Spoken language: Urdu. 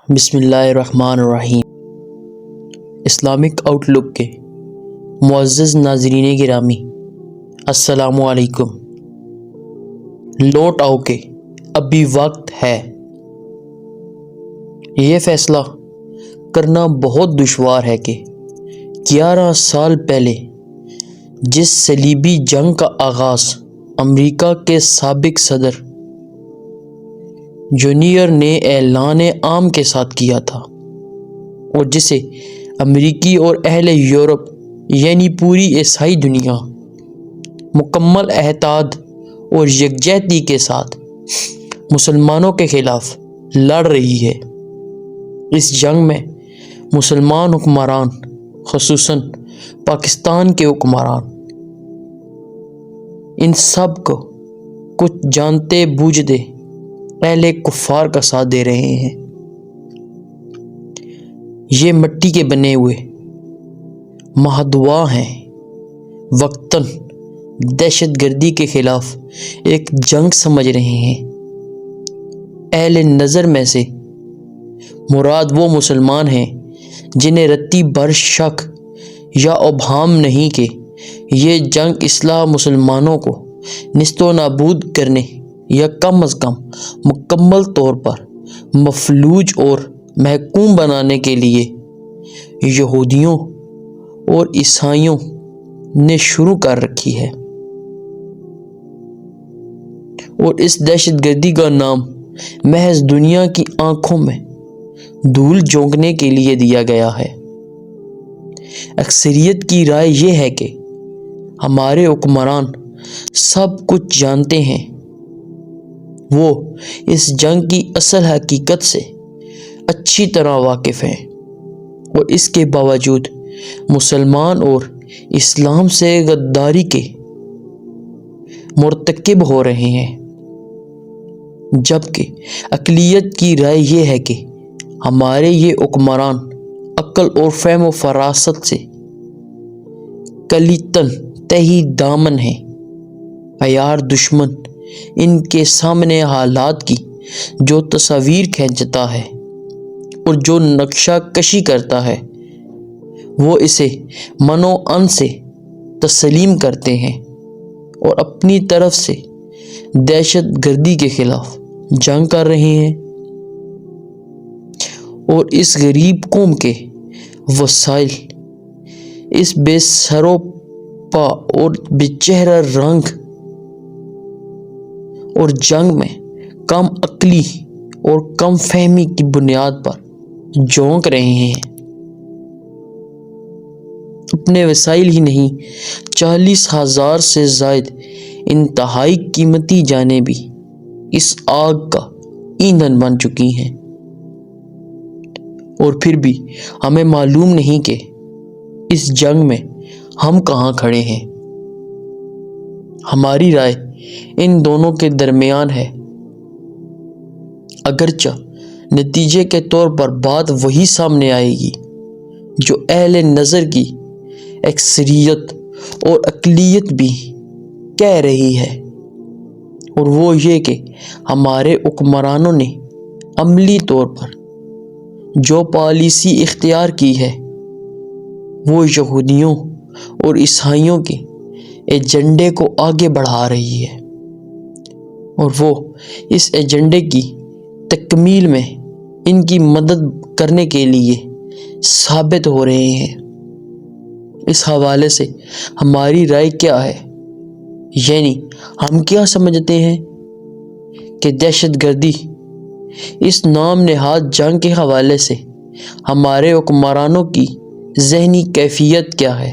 بسم اللہ الرحمن الرحیم۔ اسلامک آؤٹ لک کے معزز ناظرین گرامی، السلام علیکم۔ لوٹ آؤ کہ اب بھی وقت ہے۔ یہ فیصلہ کرنا بہت دشوار ہے کہ 11 سال پہلے جس صلیبی جنگ کا آغاز امریکہ کے سابق صدر جونیئر نے اعلان عام کے ساتھ کیا تھا، اور جسے امریکی اور اہل یورپ یعنی پوری عیسائی دنیا مکمل اتحاد اور یکجہتی کے ساتھ مسلمانوں کے خلاف لڑ رہی ہے۔ اس جنگ میں مسلمان حکمران، خصوصاً پاکستان کے حکمران، ان سب کو کچھ جانتے بوجھتے اہل کفار کا ساتھ دے رہے ہیں۔ یہ مٹی کے بنے ہوئے مہدوا ہیں، وقتاً دہشت گردی کے خلاف ایک جنگ سمجھ رہے ہیں۔ اہل نظر میں سے مراد وہ مسلمان ہیں جنہیں رتی بھر شک یا ابہام نہیں کہ یہ جنگ اصلاح مسلمانوں کو نیست و نابود کرنے یا کم از کم مکمل طور پر مفلوج اور محکوم بنانے کے لیے یہودیوں اور عیسائیوں نے شروع کر رکھی ہے، اور اس دہشت گردی کا نام محض دنیا کی آنکھوں میں دھول جھونکنے کے لیے دیا گیا ہے۔ اکثریت کی رائے یہ ہے کہ ہمارے حکمران سب کچھ جانتے ہیں، وہ اس جنگ کی اصل حقیقت سے اچھی طرح واقف ہیں، اور اس کے باوجود مسلمان اور اسلام سے غداری کے مرتکب ہو رہے ہیں، جبکہ اقلیت کی رائے یہ ہے کہ ہمارے یہ حکمران عقل اور فہم و فراست سے کلیتاً تہی دامن ہیں۔ عیار دشمن ان کے سامنے حالات کی جو تصاویر کھینچتا ہے اور جو نقشہ کشی کرتا ہے، وہ اسے من و ان سے تسلیم کرتے ہیں اور اپنی طرف سے دہشت گردی کے خلاف جنگ کر رہے ہیں، اور اس غریب قوم کے وسائل اس بے سر و پا اور بے چہرہ رنگ اور جنگ میں کم عقلی اور کم فہمی کی بنیاد پر جھونک رہے ہیں۔ اپنے وسائل ہی نہیں، 40,000 سے زائد انتہائی قیمتی جانیں بھی اس آگ کا ایندھن بن چکی ہیں، اور پھر بھی ہمیں معلوم نہیں کہ اس جنگ میں ہم کہاں کھڑے ہیں۔ ہماری رائے ان دونوں کے درمیان ہے، اگرچہ نتیجے کے طور پر بات وہی سامنے آئے گی جو اہل نظر کی اکثریت اور اقلیت بھی کہہ رہی ہے، اور وہ یہ کہ ہمارے حکمرانوں نے عملی طور پر جو پالیسی اختیار کی ہے، وہ یہودیوں اور عیسائیوں کے ایجنڈے کو آگے بڑھا رہی ہے، اور وہ اس ایجنڈے کی تکمیل میں ان کی مدد کرنے کے لیے ثابت ہو رہے ہیں۔ اس حوالے سے ہماری رائے کیا ہے، یعنی ہم کیا سمجھتے ہیں کہ دہشت گردی اس نام نہاد جنگ کے حوالے سے ہمارے حکمرانوں کی ذہنی کیفیت کیا ہے،